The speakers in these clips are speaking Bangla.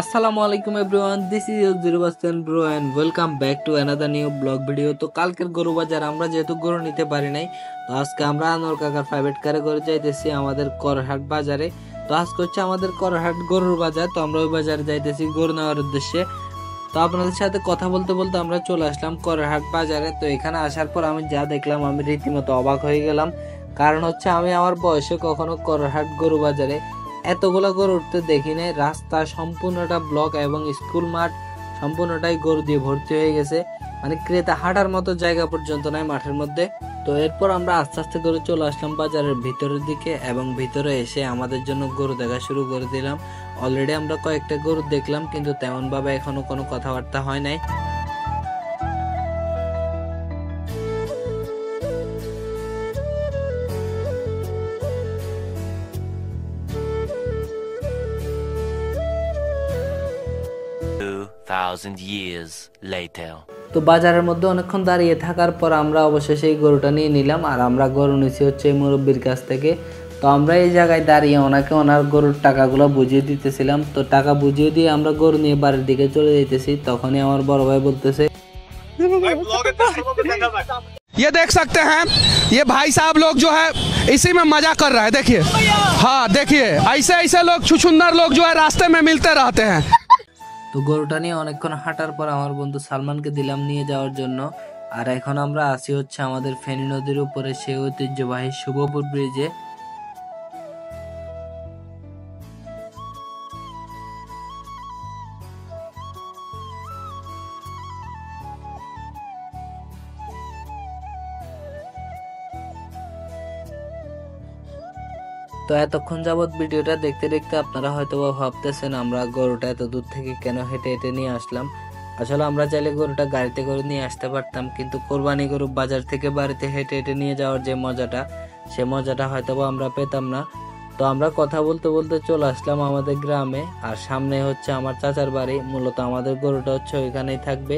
আসসালামু আলাইকুম everyone, this is your zero percent bro and welcome back to another new blog video. তো কালকের গরু বাজার আমরা যেহেতু গরু নিতে পারি নাই, তো আজকে আমরা আনোয়ার কাকার প্রাইভেট কারে করে যাইতেছি আমাদের করহাট বাজারে। তো আজকে হচ্ছে আমাদের করহাট গরুর বাজার, তো আমরা ওই বাজারে যাইতেছি গরু নেওয়ার উদ্দেশ্যে। তো আপনাদের সাথে কথা বলতে বলতে আমরা চলে আসলাম করহাট বাজারে। তো এখানে আসার পর আমি যা দেখলাম আমি রীতিমতো অবাক হয়ে গেলাম, কারণ হচ্ছে আমি আমার বয়সে কখনো করহাট গরু বাজারে এতগুলো গরু উঠতে দেখি নাই। রাস্তা সম্পূর্ণটা ব্লক এবং স্কুল মাঠ সম্পূর্ণটাই গরু দিয়ে ভর্তি হয়ে গেছে, মানে ক্রেতা হাঁটার মতো জায়গা পর্যন্ত নাই মাঠের মধ্যে। তো এরপর আমরা আস্তে আস্তে করে চলে আসলাম বাজারের ভিতরের দিকে এবং ভিতরে এসে আমাদের জন্য গরু দেখা শুরু করে দিলাম। অলরেডি আমরা কয়েকটা গরু দেখলাম, কিন্তু তেমন ভাবে এখনো কোনো কথাবার্তা হয় নাই। years later. তো বাজারের মধ্যে অনেকক্ষণ দাঁড়িয়ে থাকার পর আমরা অবশেষে এই গরুটা নিয়ে নিলাম, আর আমরা গরু নিচ্ছি হচ্ছে এই মুরব্বীর কাছ থেকে। তো আমরা এই জায়গায় দাঁড়িয়ে ওনাকে ওনার গরুর টাকাগুলো বুঝিয়ে দিতেছিলাম। তো টাকা বুঝিয়ে দিয়ে আমরা গরু নিয়ে বাড়ির দিকে চলে যেতেছি। তখনই আমার বড় ভাই বলতেছে, ये देख सकते हैं, ये भाई साहब लोग जो है इसी में मजा कर रहा है। देखिए, हाँ देखिए, ऐसे ऐसे लोग छुछुंदर लोग जो है रास्ते में मिलते रहते हैं। তো গরুটা নিয়ে অনেকক্ষণ হাঁটার পর আমার বন্ধু সালমানকে দিলাম নিয়ে যাওয়ার জন্য। আর এখন আমরা আসি হচ্ছে আমাদের ফেনী নদীর উপরে সেই ঐতিহ্যবাহী শুভপুর ব্রিজে। তো এতক্ষণ যাবৎ ভিডিওটা দেখতে দেখতে আপনারা হয়তো ভাবতেছেন আমরা গরুটা এত দূর থেকে কেন হেঁটে হেঁটে নিয়ে আসলাম। আসলে আমরা চাইলে গরুটা গাড়িতে করে নিয়ে আসতে পারতাম, কিন্তু কোরবানি গরু বাজার থেকে বাড়িতে হেঁটে হেঁটে নিয়ে যাওয়ার যে মজাটা, সে মজাটা হয়তো আমরা পেতাম না। তো আমরা কথা বলতে বলতে চলে আসলাম আমাদের গ্রামে, আর সামনে হচ্ছে আমার চাচার বাড়ি। মূলত আমাদের গরুটা হচ্ছে ওইখানেই থাকবে,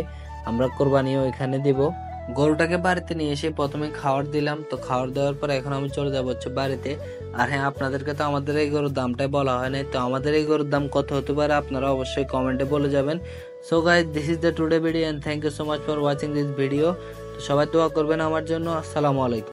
আমরা কোরবানিও ওইখানে দিব। গরুটাকে বাড়িতে নিয়ে এসে প্রথমে খাবার দিলাম। তো খাবার দেওয়ার পর এখন আমি চলে যাবো হচ্ছে বাড়িতে। আর হ্যাঁ, আপনাদেরকে তো আমাদের এই গরুর দামটাই বলা হয় নাই। তো আমাদের এই গরুর দাম কত হতে পারে আপনারা অবশ্যই কমেন্টে বলে যাবেন। So guys, this is the today video and thank you so much for watching this video. তো সবাই দোয়া করবেন আমার জন্য। আসসালামু আলাইকুম।